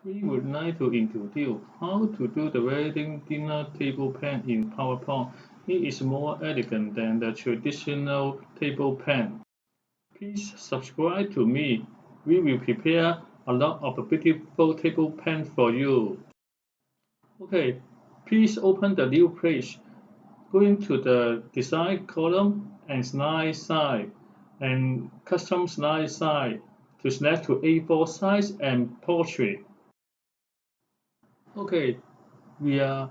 We would like to introduce how to do the wedding dinner table pen in PowerPoint. It is more elegant than the traditional table pen. Please subscribe to me. We will prepare a lot of beautiful table pen for you. Okay, please open the new page. Go into the design column and slide side and custom slide side to select to A4 size and portrait. Okay, we are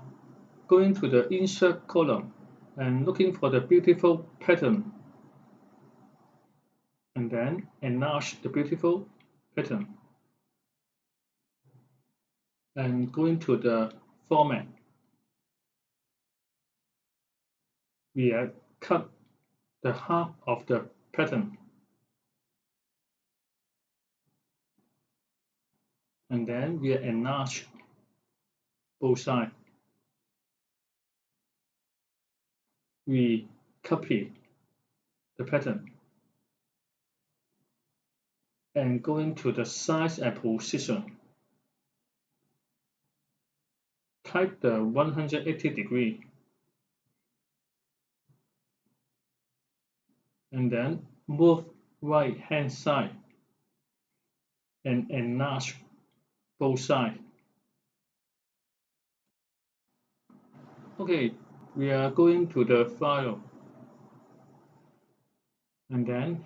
going to the insert column and looking for the beautiful pattern and then enlarge the beautiful pattern and going to the format. We are cut the half of the pattern and then we enlarge both sides. We copy the pattern and go into the size and position. Type the 180° and then move right hand side and enlarge both sides. Okay, we are going to the file and then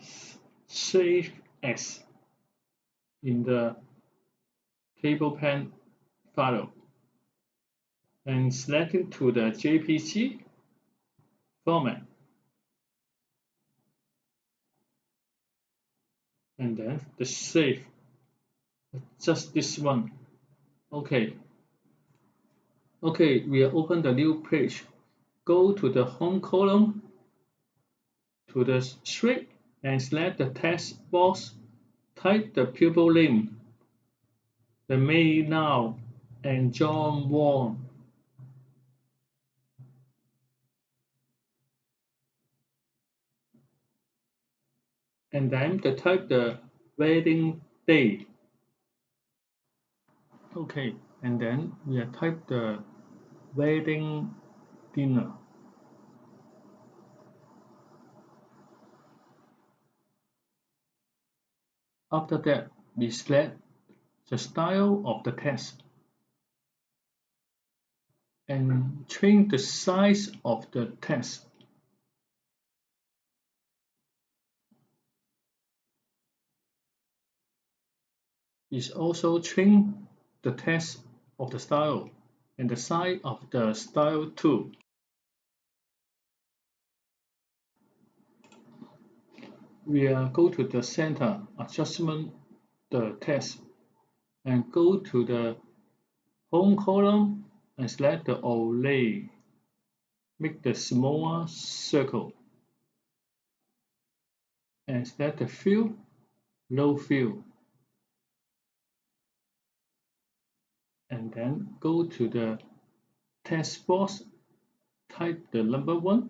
save as in the table pen file and select it to the JPG format and then the save just this one. Okay, we are open the new page. Go to the home column to the script and select the text box. Type the pupil name, the May now, and John Wong. And then type the wedding day. Okay, and then we type the wedding dinner. After that, we select the style of the text and change the size of the text. We also change the text of the style and the size of the style too. We go to the center adjustment the text and go to the home column and select the overlay. Make the smaller circle and select the fill, low fill. And then go to the text box, type the number 1.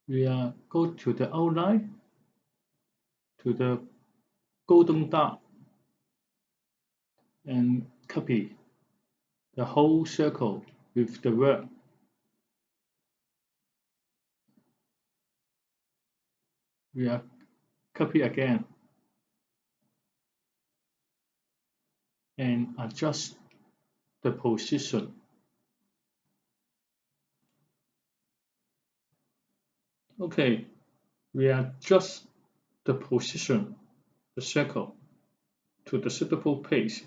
We go to the outline, to the golden dot, and copy the whole circle with the word. We copy again and adjust the position. Okay, we adjust the position, the circle, to the suitable place.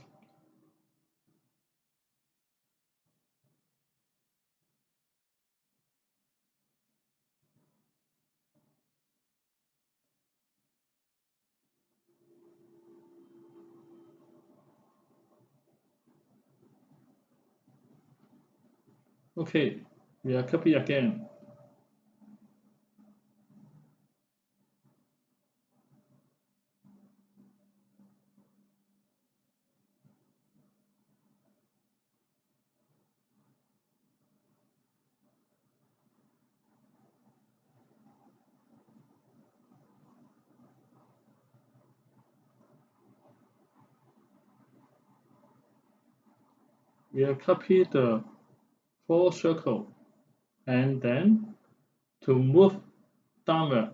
Okay, we copy again. we'll copy the 4 circle, and then to move downward,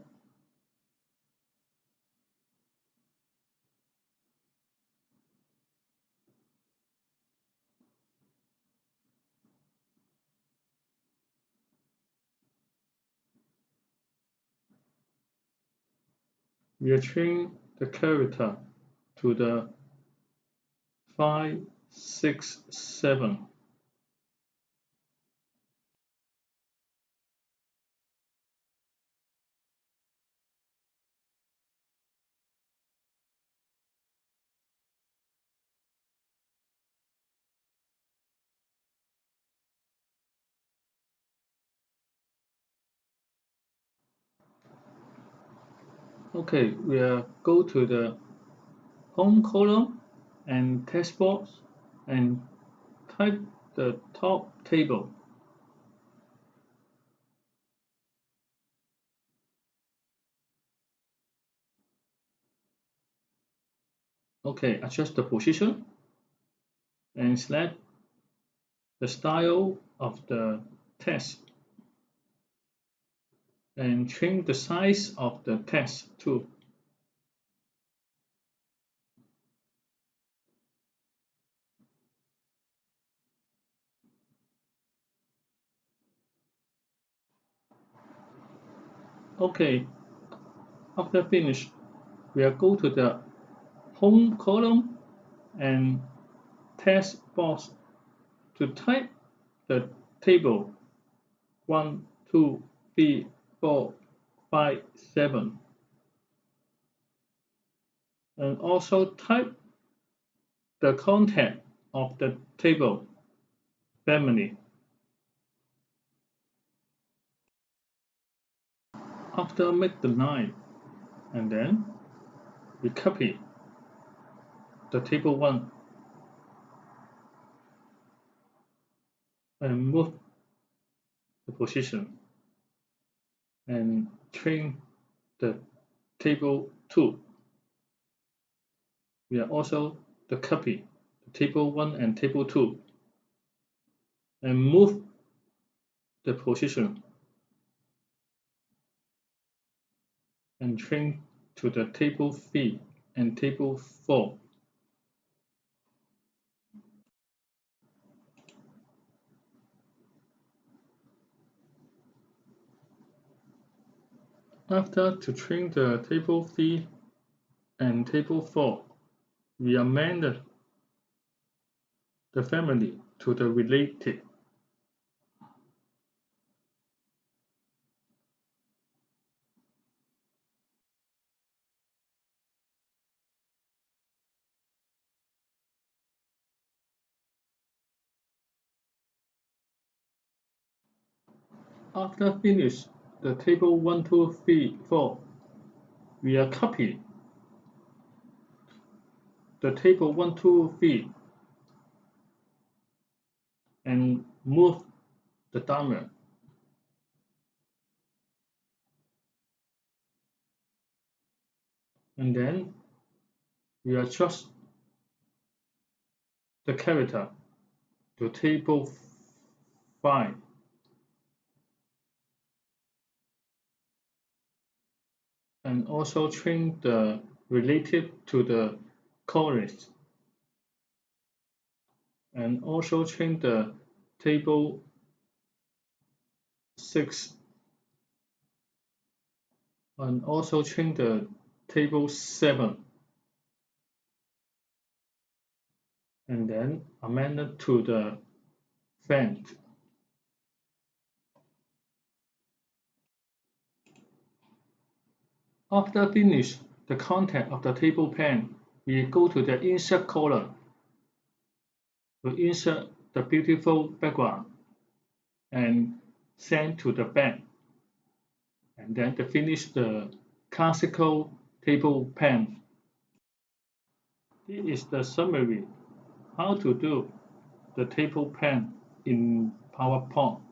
we'll change the character to the 5, 6, 7. Okay, we'll go to the home column and text box and type the top table. Okay, adjust the position and select the style of the text and change the size of the text too. Okay, after finish, we'll go to the home column and text box to type the table 1, 2, 3, 4, 5, 7, and also type the content of the table family. After make the line, and then we copy the table 1 and move the position and change the table 2. We are also the copy the table 1 and table 2 and move the position and change to the table 3 and table 4. After to change the table 3 and table 4, we amend the family to the related. After finish the table 1, 2, 3, 4, we are copy the table 1, 2, 3 and move the downward. And then we adjust the character to table 5 and also change the relative to the chorus and also change the table 6 and also change the table 7 and then amend it to the font. After finish the content of the table pane, we go to the insert column to insert the beautiful background and send to the back, and then to finish the classical table pane. This is the summary how to do the table pane in PowerPoint.